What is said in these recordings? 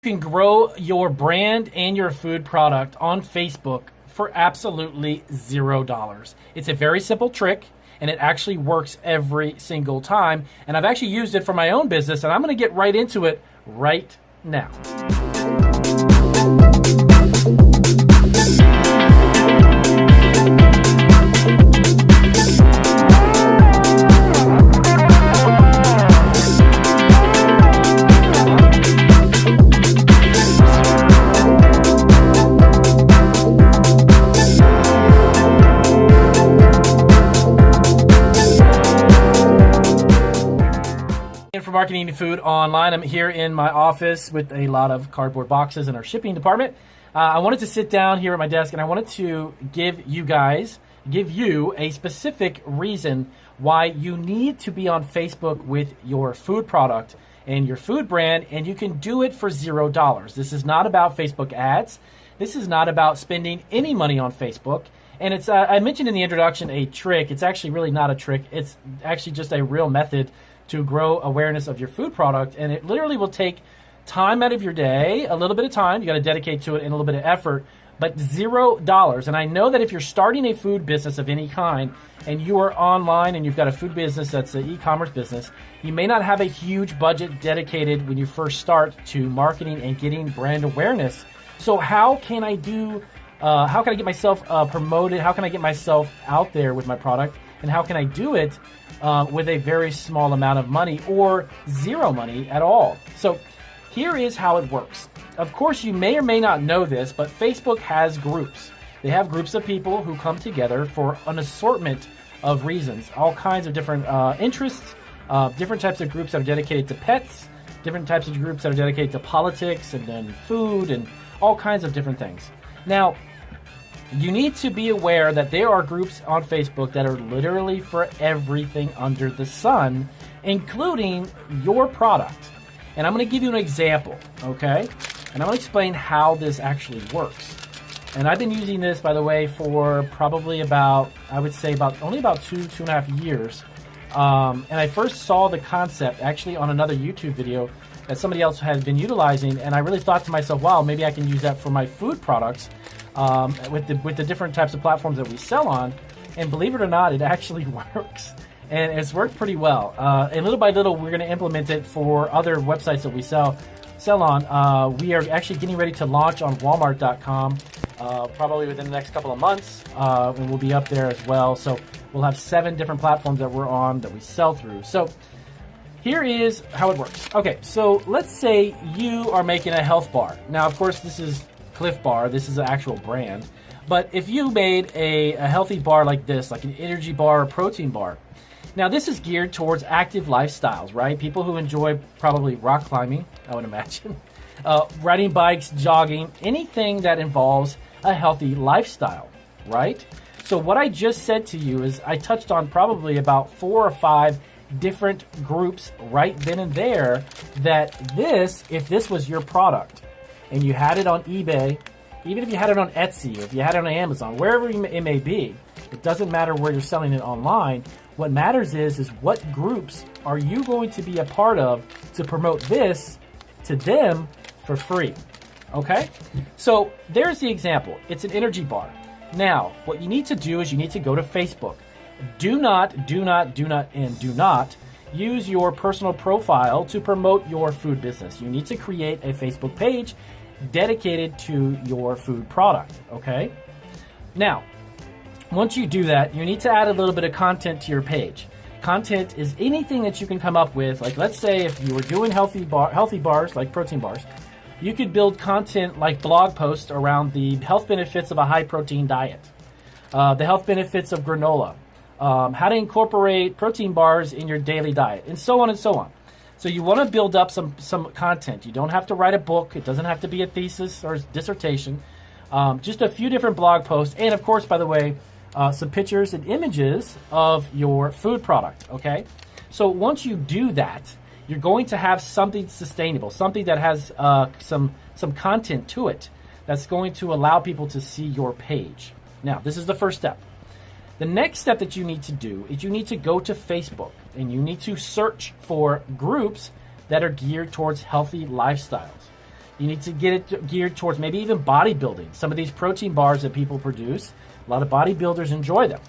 You can grow your brand and your food product on Facebook for absolutely $0. It's a very simple trick, and it actually works every single time. And I've actually used it for my own business, and I'm going to get right into it right now. For marketing and food online, I'm here in my office with a lot of cardboard boxes in our shipping department. I wanted to sit down here at my desk and I wanted to give you a specific reason why you need to be on Facebook with your food product and your food brand, and you can do it for $0. This is not about Facebook ads. This is not about spending any money on Facebook. And it's I mentioned in the introduction a trick. It's actually really not a trick. It's actually just a real method to grow awareness of your food product, and it literally will take time out of your day, a little bit of time, you got to dedicate to it, and a little bit of effort, but $0. And I know that if you're starting a food business of any kind, and you are online and you've got a food business that's an e-commerce business, you may not have a huge budget dedicated when you first start to marketing and getting brand awareness. So how can I get myself promoted? How can I get myself out there with my product? And how can I do it with a very small amount of money or zero money at all? So here is how it works. Of course, you may or may not know this, but Facebook has groups. They have groups of people who come together for an assortment of reasons, all kinds of different interests, different types of groups that are dedicated to pets, different types of groups that are dedicated to politics and then food and all kinds of different things. Now, you need to be aware that there are groups on Facebook that are literally for everything under the sun, including your product. And I'm going to give you an example, okay? And I'm going to explain how this actually works. And I've been using this, by the way, for probably only about two and a half years. And I first saw the concept actually on another YouTube video that somebody else has been utilizing, and I really thought to myself, wow, maybe I can use that for my food products. With the different types of platforms that we sell on, and believe it or not, it actually works, and it's worked pretty well. And little by little, we're going to implement it for other websites that we sell on. We are actually getting ready to launch on Walmart.com probably within the next couple of months, and we'll be up there as well. So we'll have 7 different platforms that we're on that we sell through. So here is how it works. Okay, so let's say you are making a health bar. Now, of course, this is Cliff Bar. This is an actual brand. But if you made a healthy bar like this, like an energy bar or protein bar, now this is geared towards active lifestyles, right? People who enjoy probably rock climbing, I would imagine, riding bikes, jogging, anything that involves a healthy lifestyle, right? So what I just said to you is I touched on probably about 4 or 5 different groups right then and there that if this was your product, and you had it on eBay, even if you had it on Etsy, or if you had it on Amazon, wherever it may be, it doesn't matter where you're selling it online. What matters is what groups are you going to be a part of to promote this to them for free, okay? So there's the example. It's an energy bar. Now, what you need to do is you need to go to Facebook. Do not use your personal profile to promote your food business. You need to create a Facebook page dedicated to your food product, okay? Now, once you do that, you need to add a little bit of content to your page. Content is anything that you can come up with. Like, let's say if you were doing healthy bars, like protein bars, you could build content like blog posts around the health benefits of a high-protein diet, the health benefits of granola, how to incorporate protein bars in your daily diet, and so on and so on. So you want to build up some content. You don't have to write a book. It doesn't have to be a thesis or dissertation. Just a few different blog posts. And, of course, by the way, some pictures and images of your food product, okay? So once you do that, you're going to have something sustainable, something that has some content to it that's going to allow people to see your page. Now, this is the first step. The next step that you need to do is you need to go to Facebook and you need to search for groups that are geared towards healthy lifestyles. You need to get it geared towards maybe even bodybuilding. Some of these protein bars that people produce, a lot of bodybuilders enjoy them.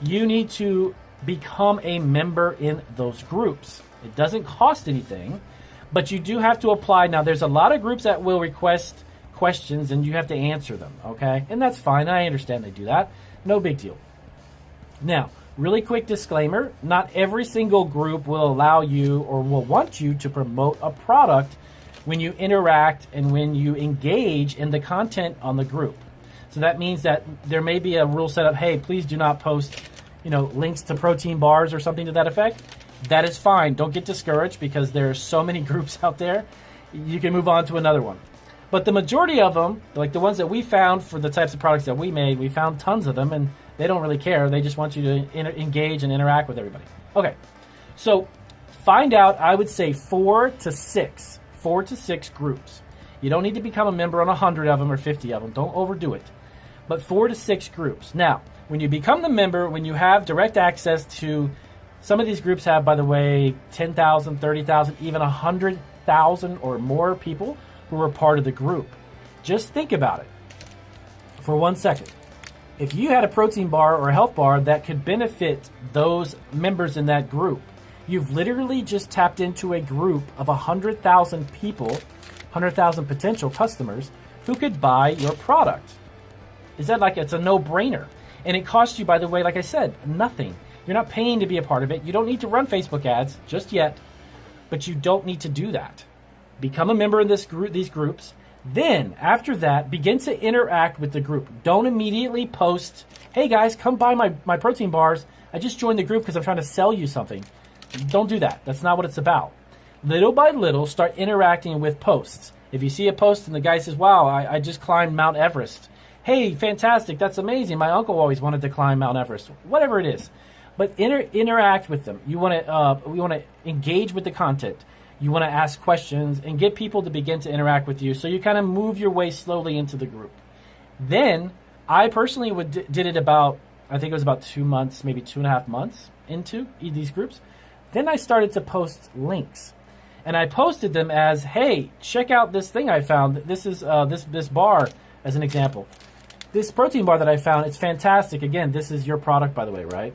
You need to become a member in those groups. It doesn't cost anything, but you do have to apply. Now, there's a lot of groups that will request questions and you have to answer them, okay? And that's fine. I understand they do that. No big deal. Now, really quick disclaimer, not every single group will allow you or will want you to promote a product when you interact and when you engage in the content on the group. So that means that there may be a rule set up, hey, please do not post, links to protein bars or something to that effect. That is fine. Don't get discouraged because there are so many groups out there. You can move on to another one. But the majority of them, like the ones that we found for the types of products that we made, we found tons of them, and they don't really care. They just want you to engage and interact with everybody. Okay, so find out, I would say 4 to 6 groups. You don't need to become a member on 100 of them or 50 of them. Don't overdo it. But 4 to 6 groups. Now, when you become the member, when you have direct access to, some of these groups have, by the way, 10,000, 30,000, even 100,000 or more people who are part of the group. Just think about it for 1 second. If you had a protein bar or a health bar that could benefit those members in that group, you've literally just tapped into a group of 100,000 people, 100,000 potential customers who could buy your product. Is that it's a no-brainer? And it costs you, by the way, like I said, nothing. You're not paying to be a part of it. You don't need to run Facebook ads just yet, but you don't need to do that. Become a member in these groups. Then, after that, begin to interact with the group. Don't immediately post, hey guys, come buy my protein bars. I just joined the group because I'm trying to sell you something. Don't do that. That's not what it's about. Little by little, start interacting with posts. If you see a post and the guy says, wow, I just climbed Mount Everest. Hey, fantastic. That's amazing. My uncle always wanted to climb Mount Everest. Whatever it is. But interact with them. We want to engage with the content. You want to ask questions and get people to begin to interact with you. So you kind of move your way slowly into the group. Then I personally did it about, I think it was about 2 months, maybe 2.5 months into these groups. Then I started to post links. And I posted them as, hey, check out this thing I found. This is this bar as an example. This protein bar that I found, it's fantastic. Again, this is your product, by the way, right?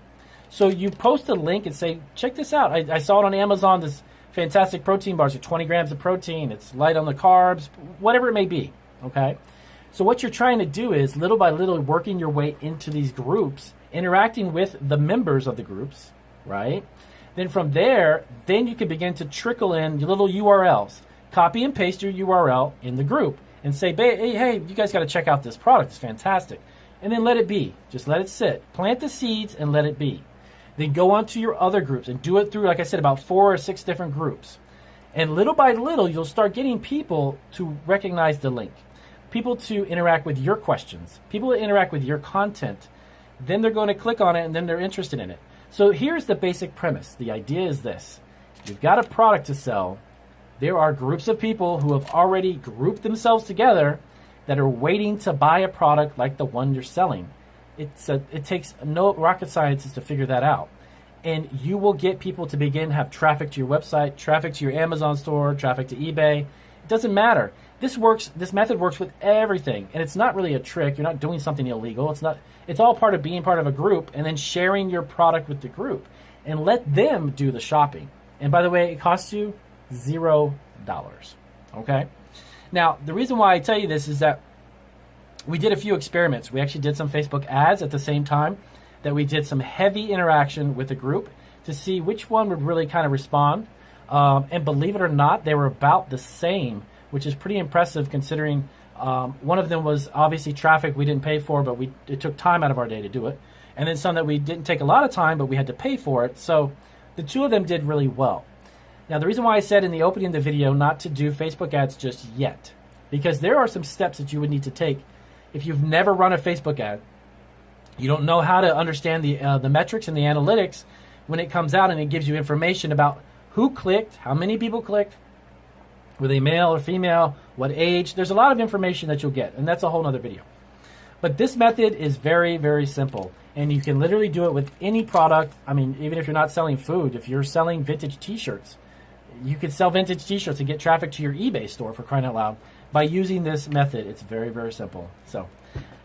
So you post a link and say, check this out. I saw it on Amazon, this fantastic protein bars are 20 grams of protein. It's light on the carbs, whatever it may be, okay? So what you're trying to do is little by little working your way into these groups, interacting with the members of the groups, right? Then from there, then you can begin to trickle in your little URLs. Copy and paste your URL in the group and say, hey, you guys got to check out this product. It's fantastic. And then let it be. Just let it sit. Plant the seeds and let it be. Then go on to your other groups and do it through, like I said, about 4 or 6 different groups. And little by little, you'll start getting people to recognize the link, people to interact with your questions, people to interact with your content. Then they're going to click on it and then they're interested in it. So here's the basic premise. The idea is this. You've got a product to sell. There are groups of people who have already grouped themselves together that are waiting to buy a product like the one you're selling. It takes no rocket scientists to figure that out. And you will get people to begin to have traffic to your website, traffic to your Amazon store, traffic to eBay. It doesn't matter. This method works with everything. And it's not really a trick. You're not doing something illegal. It's all part of being part of a group and then sharing your product with the group. And let them do the shopping. And by the way, it costs you $0. Okay? Now, the reason why I tell you this is that we did a few experiments. We actually did some Facebook ads at the same time that we did some heavy interaction with the group to see which one would really kind of respond. And believe it or not, they were about the same, which is pretty impressive considering one of them was obviously traffic we didn't pay for, but it took time out of our day to do it. And then some that we didn't take a lot of time, but we had to pay for it. So the 2 of them did really well. Now, the reason why I said in the opening of the video not to do Facebook ads just yet, because there are some steps that you would need to take. If you've never run a Facebook ad, you don't know how to understand the metrics and the analytics when it comes out and it gives you information about who clicked, how many people clicked, were they male or female, what age. There's a lot of information that you'll get, and that's a whole other video. But this method is very, very simple, and you can literally do it with any product. I mean, even if you're not selling food, if you're selling vintage t-shirts, you could sell vintage t-shirts and get traffic to your eBay store, for crying out loud. by using this method. It's very, very simple. So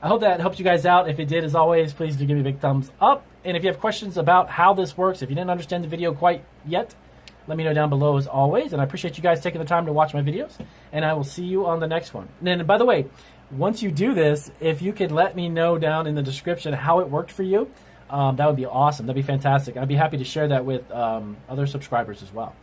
I hope that helps you guys out. If it did, as always, please do give me a big thumbs up. And if you have questions about how this works, if you didn't understand the video quite yet, let me know down below as always. And I appreciate you guys taking the time to watch my videos. And I will see you on the next one. And then, by the way, once you do this, if you could let me know down in the description how it worked for you, that would be awesome. That'd be fantastic. I'd be happy to share that with other subscribers as well.